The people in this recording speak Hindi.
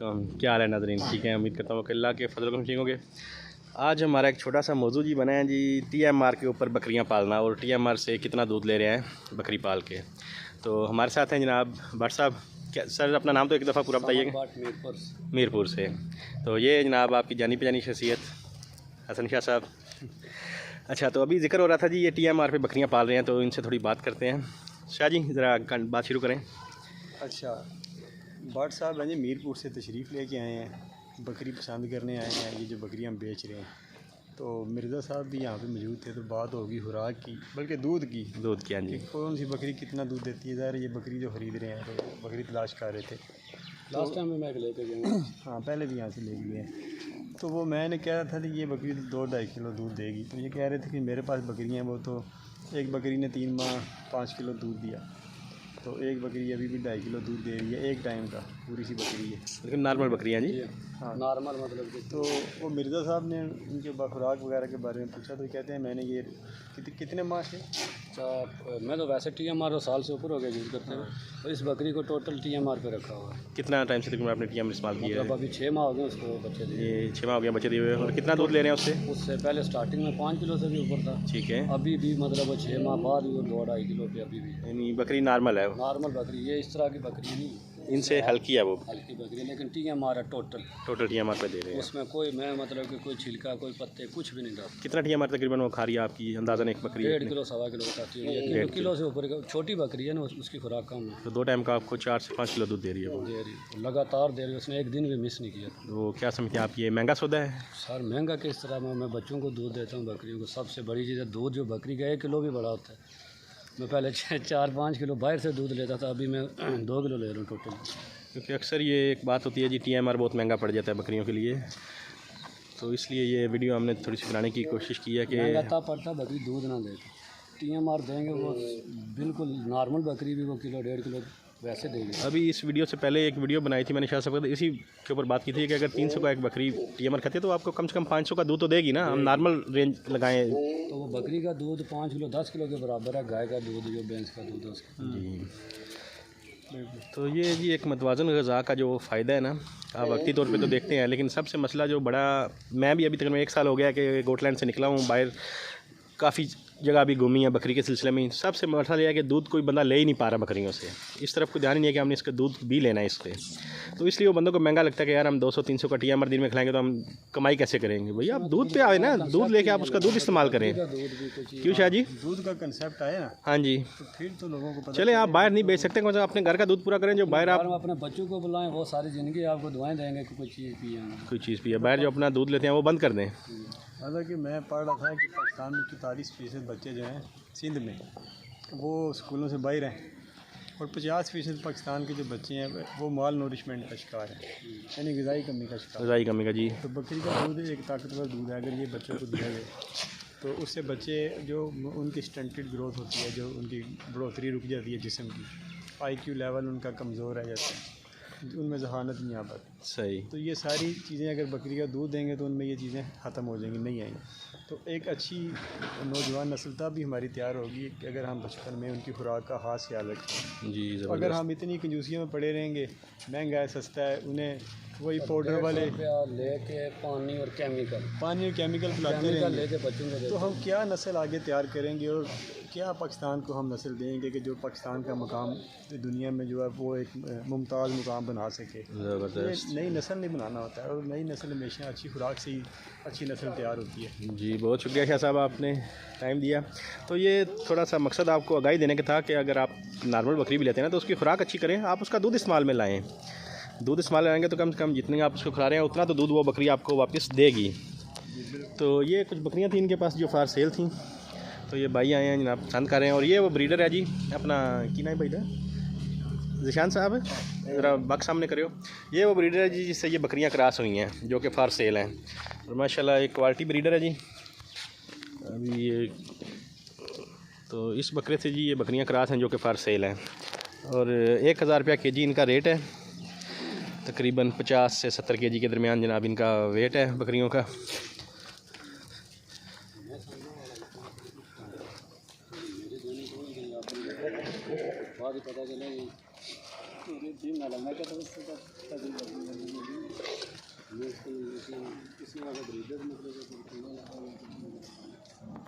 वालेकुम, क्या हाल है नाज़रीन? ठीक है, उम्मीद करता हूँ कि अल्लाह के फजल ठीक होंगे। आज हमारा एक छोटा सा मौजू जी बना है जी, TMR के ऊपर बकरियाँ पालना और TMR से कितना दूध ले रहे हैं बकरी पाल के। तो हमारे साथ हैं जनाब भट्ट साहब। क्या सर अपना नाम तो एक दफ़ा पूरा बताइएगा। मीरपुर से। तो ये जनाब आपकी जानी पहचानी शख्सियत हसन शाह साहब। अच्छा, तो अभी जिक्र हो रहा था जी ये TMR पे बकरियाँ पाल रहे हैं, तो इनसे थोड़ी बात करते हैं। शाह जी ज़रा बात शुरू करें। अच्छा, भट्ट साहब हैं जी मीरपुर से तशरीफ़ लेके आए हैं, बकरी पसंद करने आए हैं, ये जो बकरियां हम बेच रहे हैं। तो मिर्ज़ा साहब भी यहाँ पे मौजूद थे, तो बात होगी खुराक की, बल्कि दूध की। हाँ जी, कौन सी बकरी कितना दूध देती है, ज़ाहिर ये बकरी जो ख़रीद रहे हैं तो बकरी तलाश कर रहे थे। लास्ट टाइम मैं लेके गया, हाँ पहले भी यहाँ से ले लिए हैं। तो वो मैंने कह रहा था कि ये बकरी तो 2-2.5 किलो दूध देगी। तो ये कह रहे थे कि मेरे पास बकरियाँ हैं, वो तो एक बकरी ने 3 माह 5 किलो दूध दिया, तो एक बकरी अभी भी 2.5 किलो दूध दे रही है एक टाइम का, पूरी सी बकरी है, लेकिन नॉर्मल बकरियाँ जी। हाँ नॉर्मल मतलब कि तो वो मिर्ज़ा साहब ने उनके खुराक वगैरह के बारे में पूछा, तो कहते हैं मैंने ये कितने माह से मैं तो वैसे TMR साल से ऊपर हो गया यूज़ करते हुए, तो इस बकरी को टोटल TMR पे रखा हुआ है। कितना टाइम से तकरीबन आपने TMR इस्तेमाल किया है? मतलब अभी 6 माह हो गए उसको बच्चे दिए। ये 6 माह हो गया बच्चे दिए हुए। और कितना दूध ले रहे हैं उससे? उससे पहले स्टार्टिंग में 5 किलो से भी ऊपर था। ठीक है, अभी भी मतलब वो 6 माह बाद भी वो 2-2.5 किलो पे अभी भी यानी बकरी नॉर्मल है। नॉर्मल बकरी, ये इस तरह की बकरी नहीं, इनसे हल्की है वो, हल्की बकरी, लेकिन TMR है टोटल TMR पे दे रहे हैं। उसमें कोई मैं मतलब कि कोई छिलका कोई पत्ते कुछ भी नहीं डालता। कितना TMR तकरीबन वो खा रही है आपकी अंदाज़न एक बकरी? 1.5 किलो 1.25 किलो बताती है, किलो से ऊपर छोटी बकरी है ना, उसकी खुराक कम है। तो 2 टाइम का आपको 4 से 5 किलो दूध दे रही है वो। दे रही लगातार दे रही है, उसने एक दिन भी मिस नहीं किया। तो क्या समझते हैं आप, ये महंगा सौदा है? सर महंगा किस तरह मैं बच्चों को दूध देता हूँ, बकरियों को सबसे बड़ी चीज़ है दूध। जो बकरी का 1 किलो भी बड़ा होता है। मैं पहले 4-5 किलो बाहर से दूध लेता था, अभी मैं 2 किलो ले रहा हूँ टोटल। क्योंकि अक्सर ये एक बात होती है जी, TMR बहुत महंगा पड़ जाता है बकरियों के लिए, तो इसलिए ये वीडियो हमने थोड़ी सी बनाने की कोशिश की है कि महंगा तब पड़ता बकरी दूध ना दे। TMR देंगे वो बिल्कुल नॉर्मल बकरी भी वो किलो 1.5 किलो वैसे देंगे। अभी इस वीडियो से पहले एक वीडियो बनाई थी मैंने शायद सब, इसी के ऊपर बात की थी कि अगर 300 का एक बकरी TMR खाती है तो आपको कम से कम 500 का दूध तो देगी ना। हम नॉर्मल रेंज लगाएं तो वो बकरी का दूध 5 किलो 10 किलो के बराबर है, गाय का दूध जो भैंस का दूध है उसका जी। तो ये जी एक मतवाज़न ग़िज़ा का जो फ़ायदा है ना, आप वक्ती तौर पे तो देखते हैं, लेकिन सबसे मसला जो बड़ा, मैं भी अभी तकरीबन 1 साल हो गया कि गोटलैंड से निकला हूँ बाहर, काफ़ी जगह भी घूमी है बकरी के सिलसिले में। सबसे मसला यह है कि दूध कोई बंदा ले ही नहीं पा रहा बकरियों से, इस तरफ कोई ध्यान ही नहीं है कि हमने इसका दूध भी लेना है इससे। तो इसलिए वो बंदों को महंगा लगता है कि यार हम 200-300 का TMR दिन में खिलाएंगे तो हम कमाई कैसे करेंगे। भैया आप दूध पे आए ना, दूध लेके आप उसका दूध इस्तेमाल करें। क्यों शाह जी? दूध का कंसेप्ट आया ना, हाँ जी, तो फिर तो लोगों को पता चले आप बाहर नहीं बेच सकते, मतलब अपने घर का दूध पूरा करें। जो बाहर आप अपने बच्चों को बुलाएं, वो सारी ज़िंदगी आपको दुआएं देंगे कि कोई चीज़ पिएंगे, कोई चीज़ पिए, बाहर जो अपना दूध लेते हैं वो बंद कर दें। हालांकि मैं पढ़ रहा था कि पाकिस्तान में 44% बच्चे जो हैं सिंध में वो स्कूलों से बाहर हैं, और 50% पाकिस्तान के जो बच्चे हैं वो माल नोरिशमेंट का शिकार है, यानी ग़िज़ाई कमी का शिकार। ग़िज़ाई कमी का जी। तो बकरी का दूध एक ताकतवर दूध है, अगर ये बच्चों को दिया जाए तो उससे बच्चे जो उनकी स्टंटेड ग्रोथ होती है, जो उनकी बढ़ोतरी रुक जाती है जिस्म की, IQ लेवल उनका कमज़ोर रह जाता है, उनमें जहानत नहीं आ पाती। सही। तो ये सारी चीज़ें अगर बकरी का दूध देंगे तो उनमें ये चीज़ें ख़त्म हो जाएंगी, नहीं आएंगी। तो एक अच्छी नौजवान नस्ल तब भी हमारी तैयार होगी कि अगर हम बचपन में उनकी खुराक का ख़ास ख्याल रखें जी। अगर हम इतनी कंजूसियों में पड़े रहेंगे, महंगा है सस्ता है, उन्हें वही पाउडर वाले लेके पानी और केमिकल पिलाते रहेंगे, लेके बच्चों को तो हम क्या नस्ल आगे तैयार करेंगे, और क्या पाकिस्तान को हम नस्ल देंगे कि जो पाकिस्तान का मकाम दुनिया में जो है वो एक मुमताज़ मुकाम बना सके। ज़बरदस्त। नई नस्ल नहीं बनाना होता है, और नई नस्ल हमेशा अच्छी खुराक से ही अच्छी नस्ल तैयार होती है। जी, बहुत शुक्रिया शाह साहब, आपने टाइम दिया। तो ये थोड़ा सा मकसद आपको आगाही देने का था कि अगर आप नॉर्मल बकरी भी लेते हैं ना तो उसकी खुराक अच्छी करें, आप उसका दूध इस्तेमाल में लाएँ। दूध इस्तेमाल लाएंगे तो कम से कम जितने आप उसको खिला रहे हैं उतना तो दूध वो बकरी आपको वापस देगी। तो ये कुछ बकरियां थी इनके पास जो फार सेल थी, तो ये भाई आए हैं जनाब पसंद कर रहे हैं। और ये वो ब्रीडर है जी, अपना की नाम भाई था जिशान साहब, ज़रा बक सामने करो। ये वो ब्रीडर है जी जिससे ये बकरियां क्रॉस हुई हैं, जो कि फार सेल हैं, और माशाल्लाह एक क्वालिटी ब्रीडर है जी। अभी ये तो इस बकरे से जी ये बकरियां क्रॉस हैं जो कि फार सेल हैं, और 1000 रुपया kg इनका रेट है। तकरीबन 50 से 70 kg के दरमियान जनाब इनका वेट है बकरियों का। बाद पता चला ये इसको किसी वाला ब्रीडर मतलब